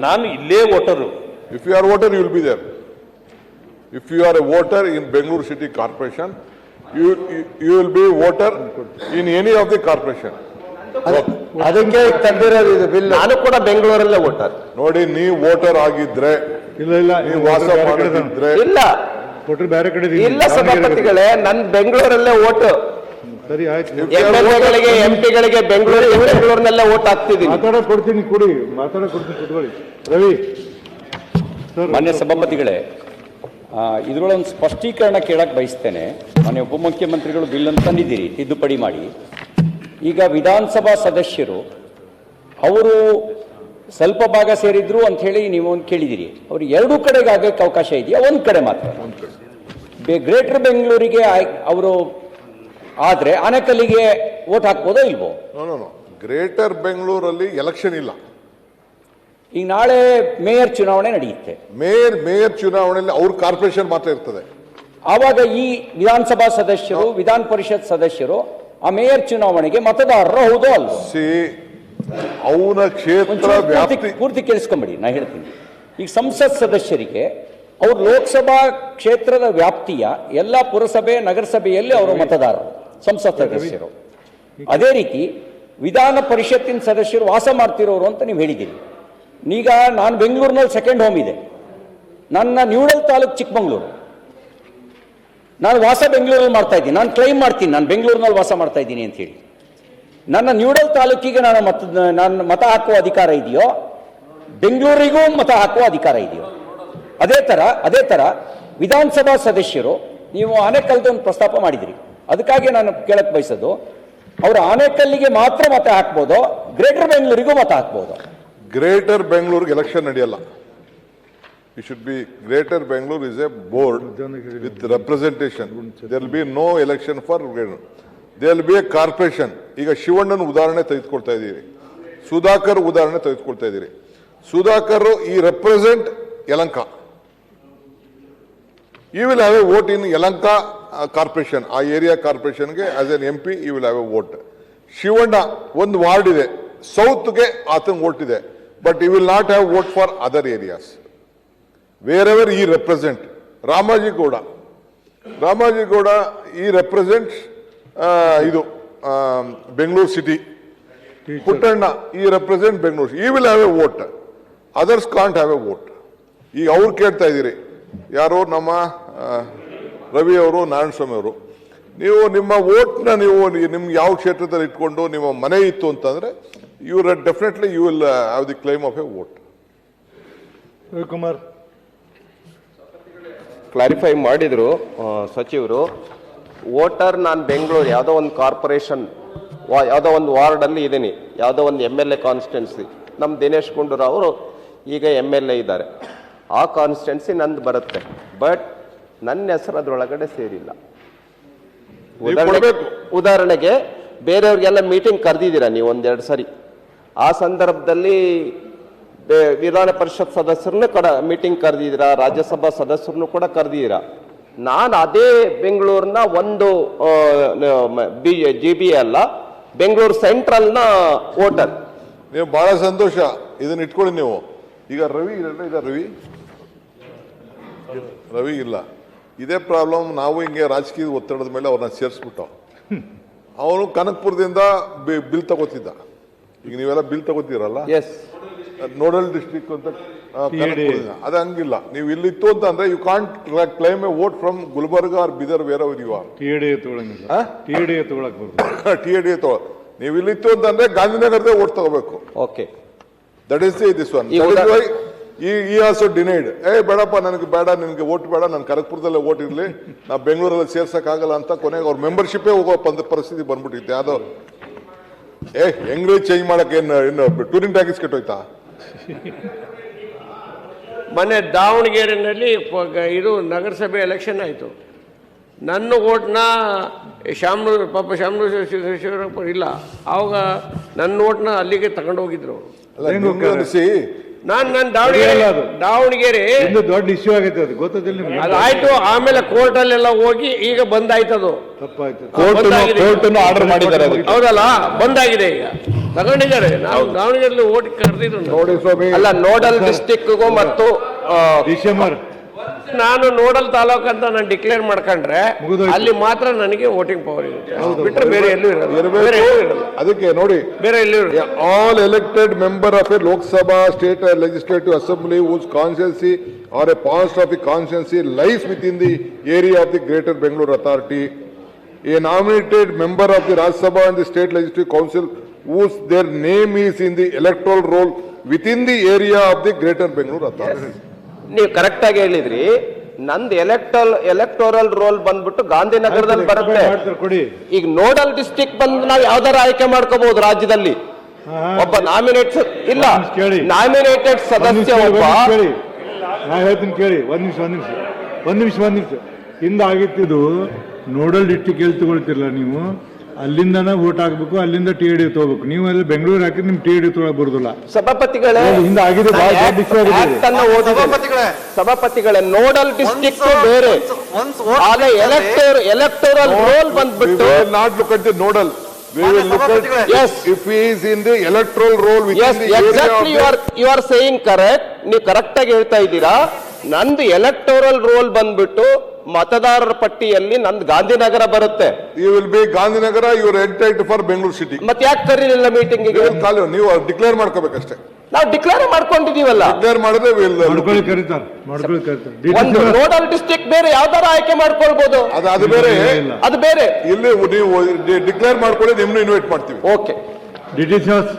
ನಾನು ಇಲ್ಲೇ voter. If you are a voter, you will be there. If you are a voter in Bangalore City Corporation, you will be a voter in any of the corporation. ಅದಕ್ಕೆ ತಂದಿರೋದು ಇದು bill. ನಾನು ಕೂಡ ಬೆಂಗಳೂರಲ್ಲೇ voter. ನೋಡಿ, ನೀವು voter ಆಗಿದ್ರೆ ಇಲ್ಲ ನೀವು ವಾಸ ಮಾಡಿದ್ರೆ ಇಲ್ಲ ಬೇರೆ ಕಡೆ ಇಲ್ಲ ಸಭಾಪತಿಗಳೇ, ನನ್ ಬೆಂಗಳೂರಲ್ಲೇ ಓಟು. ಸರಿ ಆಯ್ತು. MLA-ಗಳಿಗೆ MP-ಗಳಿಗೆ ಬೆಂಗಳೂರಿನಲ್ಲೇ ಓಟ್ ಹಾಕ್ತಿದ್ದೀನಿ. ಕೊಡ್ತೀನಿ ಕುತ್ಕೊಳ್ಳಿ. ರವಿ. ಮಾನ್ಯ ಸಭಾಪತಿಗಳೇ, ಇದ್ರೊಳೊಂದು ಸ್ಪಷ್ಟೀಕರಣ ಕೇಳಕ್ಕೆ ಬಯಸ್ತೇನೆ. ಮಾನ್ಯ ಉಪಮುಖ್ಯಮಂತ್ರಿಗಳು ಬಿಲ್ ಅಂತ ತಂದಿದ್ದೀರಿ, ತಿದ್ದುಪಡಿ ಮಾಡಿ. ಈಗ ವಿಧಾನಸಭಾ ಸದಸ್ಯರು ಅವರು ಸ್ವಲ್ಪ ಭಾಗ ಸೇರಿದ್ರು ಅಂತ ಹೇಳಿ ನೀವು ಒಂದು ಕೇಳಿದಿರಿ. ಅವ್ರು ಎರಡೂ ಕಡೆಗೆ ಆಗಕ್ಕೆ ಅವಕಾಶ ಇದೆಯಾ, ಒಂದು ಕಡೆ ಮಾತ್ರ? ಗ್ರೇಟರ್ ಬೆಂಗಳೂರಿಗೆ ಅವರು ಆದ್ರೆ ಆನೇಕಲ್ಲಿಗೆ ವೋಟ್ ಹಾಕ್ಬೋದೋ ಇಲ್ವೋ? ಗ್ರೇಟರ್ ಬೆಂಗಳೂರಲ್ಲಿ ಎಲೆಕ್ಷನ್ ಇಲ್ಲ. ಈಗ ನಾಳೆ ಮೇಯರ್ ಚುನಾವಣೆ ನಡೆಯುತ್ತೆ. ಮೇಯರ್ ಚುನಾವಣೆಯಲ್ಲಿ ಅವ್ರ ಕಾರ್ಪೊರೇಷನ್ ಮಾತ್ರ ಇರ್ತದೆ. ಆವಾಗ ಈ ವಿಧಾನಸಭಾ ಸದಸ್ಯರು, ವಿಧಾನ ಪರಿಷತ್ ಸದಸ್ಯರು ಆ ಮೇಯರ್ ಚುನಾವಣೆಗೆ ಮತದಾರರು ಹೌದೋ ಅಲ್ವೋ? ಅವನ ಕ್ಷೇತ್ರ ಪೂರ್ತಿ ಕೇಳಿಸ್ಕೊಂಬಿಡಿ, ನಾ ಹೇಳ್ತೀನಿ. ಈಗ ಸಂಸತ್ ಸದಸ್ಯರಿಗೆ ಅವ್ರ ಲೋಕಸಭಾ ಕ್ಷೇತ್ರದ ವ್ಯಾಪ್ತಿಯ ಎಲ್ಲ ಪುರಸಭೆ ನಗರಸಭೆಯಲ್ಲಿ ಅವರು ಮತದಾರರು, ಸಂಸತ್ ಸದಸ್ಯರು. ಅದೇ ರೀತಿ ವಿಧಾನ ಪರಿಷತ್ತಿನ ಸದಸ್ಯರು ವಾಸ ಮಾಡ್ತಿರೋರು ಅಂತ ನೀವು ಹೇಳಿದ್ದೀರಿ. ಈಗ ನಾನು ಬೆಂಗಳೂರಿನಲ್ಲಿ ಸೆಕೆಂಡ್ ಹೋಮ್ ಇದೆ, ನನ್ನ ನ್ಯೂಡಲ್ ತಾಲೂಕು ಚಿಕ್ಕಮಂಗ್ಳೂರು, ನಾನು ವಾಸ ಬೆಂಗಳೂರಲ್ಲಿ ಮಾಡ್ತಾ ಇದ್ದೀನಿ. ನಾನು ಕ್ಲೈಮ್ ಮಾಡ್ತೀನಿ ನಾನು ಬೆಂಗಳೂರಿನಲ್ಲಿ ವಾಸ ಮಾಡ್ತಾ ಇದ್ದೀನಿ ಅಂತ ಹೇಳಿ. ನನ್ನ ನ್ಯೂಡಲ್ ತಾಲೂಕಿಗೆ ನಾನು ಮತ ಹಾಕುವ ಅಧಿಕಾರ ಇದೆಯೋ, ಬೆಂಗಳೂರಿಗೂ ಮತ ಹಾಕುವ ಅಧಿಕಾರ ಇದೆಯೋ? ಅದೇ ತರ ವಿಧಾನಸಭಾ ಸದಸ್ಯರು, ನೀವು ಆನೇಕಲ್ದ ಒಂದು ಪ್ರಸ್ತಾಪ ಮಾಡಿದ್ರಿ, ಅದಕ್ಕಾಗಿ ನಾನು ಕೇಳಕ್ ಬಯಸೋದು, ಅವರು ಆನೇಕಲ್ಲಿಗೆ ಮಾತ್ರ ಮತ ಹಾಕ್ಬೋದೋ, ಗ್ರೇಟರ್ ಬೆಂಗಳೂರಿಗೂ ಮತ ಹಾಕ್ಬೋದು? ಗ್ರೇಟರ್ ಬೆಂಗಳೂರಿಗೆ ಎಲೆಕ್ಷನ್ ನಡೆಯಲ್ಲ. It should be Greater Bangalore is a board with representation. There will be no election for Greater. There will be a corporation. ಈಗ ಶಿವಣ್ಣನ ಉದಾಹರಣೆ ತೆಗೆದುಕೊಳ್ತಾ ಇದ್ದೀರಿ, ಸುಧಾಕರ್ ಉದಾಹರಣೆ ತೆಗೆದುಕೊಳ್ತಾ ಇದ್ದೀರಿ. ಸುಧಾಕರ್ ಈ represent Yelahanka. You will have a vote in Yelahanka corporation. ಆ area ಕಾರ್ಪೊರೇಷನ್ಗೆ as an MP you will have a vote. Shivanna ಒಂದು ವಾರ್ಡ್ ಇದೆ, ಸೌತ್ಗೆ ಆತನ ವೋಟ್ ಇದೆ, but you will not have vote for other areas. Wherever he represent. Ramaji Gowda he represents idu Bangalore city. Puttanna he represent Bangalore. He will have a vote. Others can't have a vote. ಈಗ ಅವ್ರು ಕೇಳ್ತಾ ಇದ್ದೀರಿ, ಯಾರೋ ನಮ್ಮ ರವಿ ಅವರು, ನಾರಾಯಣ ಸ್ವಾಮಿ ಅವರು, ನೀವು ನಿಮ್ಮ ವೋಟ್ನ ನೀವು ನಿಮ್ಗೆ ಯಾವ ಕ್ಷೇತ್ರದಲ್ಲಿ ಇಟ್ಕೊಂಡು ನಿಮ್ಮ ಮನೆ ಇತ್ತು ಅಂತಂದ್ರೆ definitely you will have the claim of a vote. Ravikumar clarify ಮಾಡಿದ್ರು ಸಚಿವರು. ವೋಟರ್ ನಾನು ಬೆಂಗಳೂರು ಯಾವುದೋ ಒಂದು ಕಾರ್ಪೊರೇಷನ್, ಯಾವುದೋ ಒಂದು ವಾರ್ಡಲ್ಲಿ ಇದ್ದೀನಿ, ಯಾವುದೋ ಒಂದು MLA ಕಾನ್ಸ್ಟಿಟ್ಯೂನ್ಸಿ, ನಮ್ಮ ದಿನೇಶ್ ಗುಂಡೂರಾವ್ ಅವರು ಈಗ MLA ಇದ್ದಾರೆ, ಆ ಕಾನ್ಸ್ಟಿಟ್ಯೂನ್ಸಿ ನಂದು ಬರುತ್ತೆ, ಬಟ್ ನನ್ನ ಹೆಸರು ಅದರೊಳಗಡೆ ಸೇರಿಲ್ಲ. ಉದಾಹರಣೆಗೆ ಬೇರೆಯವ್ರಿಗೆಲ್ಲ ಮೀಟಿಂಗ್ ಕರೆದಿದ್ದೀರಾ ನೀವು ಒಂದೆರಡು ಸರಿ, ಆ ಸಂದರ್ಭದಲ್ಲಿ ವಿಧಾನ ಪರಿಷತ್ ಸದಸ್ಯರನ್ನು ಮೀಟಿಂಗ್ ಕರೆದಿದ್ದೀರಾ, ರಾಜ್ಯಸಭಾ ಸದಸ್ಯರನ್ನು ಕೂಡ ಕರೆದಿದ್ದೀರಾ. ನಾನು ಅದೇ ಬೆಂಗಳೂರಿನ ಒಂದು GB ಅಲ್ಲ, ಬೆಂಗಳೂರು ಸೆಂಟ್ರಲ್ನ ವೋಟರ್. ನೀವು ಬಹಳ ಸಂತೋಷ, ಇದನ್ನ ಇಟ್ಕೊಳ್ಳಿ ನೀವು. ಈಗ ರವಿ ಇಲ್ಲ, ಇದೇ ಪ್ರಾಬ್ಲಮ್. ನಾವು ಹಿಂಗೆ ರಾಜಕೀಯ ಒತ್ತಡದ ಮೇಲೆ ಅವ್ರನ್ನ ಸೇರಿಸ್ಬಿಟ್ಟು, ಅವನು ಕನಕಪುರದಿಂದ ಬಿಲ್ ತಗೋತಿದ್ದ. ಈಗ ನೀವೆಲ್ಲ ಬಿಲ್ ತಗೋತೀರಲ್ಲ, ನೋಡಲ್ ಡಿಸ್ಟ್ರಿಕ್ಟ್ ಅಂತ, ಅದು ಹಂಗಿಲ್ಲ. ನೀವು ಇಲ್ಲಿತ್ತು ಅಂತ ಅಂದ್ರೆ you can't claim a vote from Gulbarga or Bidar wherever you are. TADA ನೀವು ಇಲ್ಲಿತ್ತು ಅಂತಂದ್ರೆ ಗಾಂಧಿನಗರದೇ ವೋಟ್ ತಗೋಬೇಕು. Okay, that is this one. ಈ ಆಲ್ಸೋ ಡಿನೈಡ್. ಬೇಡಪ್ಪ, ನನಗೆ ಬೇಡ, ನಿನಗೆ ವೋಟ್ ಬೇಡ, ನಾನು ಕನಕಪುರದಲ್ಲೇ ವೋಟ್ ಇರಲಿ, ನಾ ಬೆಂಗಳೂರಲ್ಲಿ ಸೇರ್ಸಕ್ಕಾಗಲ್ಲ ಅಂತ ಕೊನೆಗೆ ಅವ್ರ ಮೆಂಬರ್ಶಿಪ್ಪೇ ಹೋಗೋ ಪರಿಸ್ಥಿತಿ ಬಂದ್ಬಿಟ್ಟಿತ್ತು. ಯಾವ್ದೋ ಹೆಂಗ್ರಿ ಚೇಂಜ್ ಮಾಡಕ್ಕೆ ಏನು ಟೂರಿಂಗ್ ಟ್ಯಾಕ್ಸ್ ಕೆಟ್ಟೋಯ್ತಾ? ಮೊನ್ನೆ ದಾವಣಗೆರೆಯಲ್ಲಿ ಇದು ನಗರಸಭೆ ಎಲೆಕ್ಷನ್ ಆಯಿತು. ನನ್ನ ಓಟ್ನ ಶಾಮನೂರು ಶಿವಶಂಕರಪ್ಪ ಇಲ್ಲ, ಆವಾಗ ನನ್ನ ಓಟ್ನ ಅಲ್ಲಿಗೆ ತಗೊಂಡು ಹೋಗಿದ್ರು. ನಾನು ದಾವಣಗೆರೆ ದೊಡ್ಡ ಇಶ್ಯೂ ಆಗೈತೆ, ಅದು ಗೊತ್ತಿಲ್ಲ. ಅದಾಯ್ತು, ಆಮೇಲೆ ಕೋರ್ಟಲ್ಲೆಲ್ಲ ಹೋಗಿ ಈಗ ಬಂದಾಯ್ತದು. ತಪ್ಪಾಯ್ತು, ಆರ್ಡರ್ ಮಾಡಿದ್ದಾರೆ. ಹೌದಲ್ಲ, ಬಂದಾಗಿದೆ ಈಗ. ತಗೊಂಡಿದ್ದಾರೆ. ನಾವು ದಾವಣಗೆರೆಯಲ್ಲಿ ಓಟ್ ಕರೆದಿದ್ರು. ನೋಡಿ ಸ್ವಾಮಿ, ಅಲ್ಲ, ನೋಡಲ್ ಡಿಸ್ಟಿಕ್ಗೂ ಮತ್ತು ಡಿಸೆಂಬರ್ ನಾನು ನೋಡಲ್ ತಾಲೂಕು ಅಂತ ನಾನು ಡಿಕ್ಲೇರ್ ಮಾಡ್ಕೊಂಡ್ರೆ ಮುಗಿದೋಯ್ತು. ಅಲ್ಲಿ ಮಾತ್ರ ನನಗೆ ವೋಟಿಂಗ್ ಪವರ್ ಇರುತ್ತೆ. ಬಿಟ್ಟರೆ ಬೇರೆ ಎಲ್ಲೂ ಇರಲ್ಲ. ಇರ್ಬೇಕು. ಬೇರೆ ಎಲ್ಲೂ ಇರಲ್ಲ. ಅದಕ್ಕೆ ನೋಡಿ, ಬೇರೆ ಎಲ್ಲೂ ಇರಲ್ಲ. all elected member of a Lok Sabha state legislative assembly whose constituency or a part of the constituency lies within the area of the Greater Bangalore Authority, a nominated member of the Rajya Sabha and the state legislative council whose their name is in the electoral roll within the area of the Greater Bangalore Authority. ನೀವು correct ಆಗಿ ಹೇಳಿದ್ರಿ. ನಂದು electoral roll ಬಂದ್ಬಿಟ್ಟು ಗಾಂಧಿನಗರದಲ್ಲಿ ಬರುತ್ತೆ. ಮಾಡ್ತಾರೆ ಕೊಡಿ. ಈಗ ನೋಡಲ್ ಡಿಸ್ಟಿಕ್ ಬಂದು ನಾವು ಯಾವ್ದಾರ ಆಯ್ಕೆ ಮಾಡ್ಕೋಬಹುದು ರಾಜ್ಯದಲ್ಲಿ. ಒಬ್ಬ ನಾಮಿನೇಟ್ ಇಲ್ಲ, ಕೇಳಿ. ನಾಮಿನೇಟೆಡ್ ಸದಸ್ಯ ಒಬ್ಬ. ನಾ ಹೇಳ್ತೀನಿ ಕೇಳಿ, ಒಂದ್ ನಿಮಿಷ ಹಿಂದ ಆಗಿತ್ತಿದ್ದು ನೋಡಲ್ ಡಿಸ್ಟಿಕ್ ಎಲ್ಲಿ ತಗೊಳ್ತಿರಲ್ಲ ನೀವು, ಅಲ್ಲಿಂದನ ವೋಟ್ ಹಾಕ್ಬೇಕು, ಅಲ್ಲಿಂದ TD ತಗೋಬೇಕು. ನೀವು ಅಲ್ಲಿ ಬೆಂಗಳೂರು ಹಾಕಿದ್ರೆ ನಿಮ್ TD ತೊಗೊಳಕ್ ಬರುದಿಲ್ಲ. ಸಭಾಪತಿಗಳೇ, ಹಿಂದೆ ಆಗಿದೆ, ಬಹಳ ದೊಡ್ಡ issue ಆಗಿದೆ. Act ಅನ್ನ ಓದಿದ್ದೇನೆ. ಸಭಾಪತಿಗಳೇ, ನೋಡಲ್ ಡಿಸ್ಟಿಕ್ ಬೇರೆ, ಆಗ ಎಲೆಕ್ಟೋರಲ್ ರೋಲ್ ಬಂದ್ಬಿಟ್ಟು We will not look at the nodal. We will look at Yes. if he is in the electoral roll within as the area exactly of you are saying correct. ನೀವು correct ಆಗಿ ಹೇಳ್ತಾ ಇದ್ದೀರಾ. ನಂದು electoral roll ಬಂದ್ಬಿಟ್ಟು ಮತದಾರರ ಪಟ್ಟಿಯಲ್ಲಿ ನಂದು ಗಾಂಧಿನಗರ ಬರುತ್ತೆ. you will be Gandhinagara, you are entitled for Bangalore city. ಮತ್ತೆ ಯಾಕೆ ಕರೀಲಿಲ್ಲ ಮೀಟಿಂಗಿಗೆ? ನೀವು ಡಿಕ್ಲೇರ್ ಮಾಡ್ಕೋಬೇಕಷ್ಟೇ. ನಾವು ಡಿಕ್ಲೇರ್ ಮಾಡ್ಕೊಂಡಿದೀವಲ್ಲ. ಡಿಕ್ಲೇರ್ ಮಾಡಿದ್ರೆ ಮಾಡ್ಕೊಳ್ಳಿ ಕರೀತಾರೆ. ಒಂದು ನೋಡಲ್ ಡಿಸ್ಟ್ರಿಕ್ಟ್ ಬೇರೆ ಯಾವ್ದಾರ ಆಯ್ಕೆ ಮಾಡ್ಕೊಳ್ಬಹುದು. ಅದು ಬೇರೆ, ಅದು ಬೇರೆ. ಇಲ್ಲಿ ನೀವು ಡಿಕ್ಲೇರ್ ಮಾಡ್ಕೊಳ್ಳಿ, ನಿಮ್ನು ಇನ್ವೈಟ್ ಮಾಡ್ತೀವಿ. ಓಕೆ. ಡಿಟೇಲ್ಸ್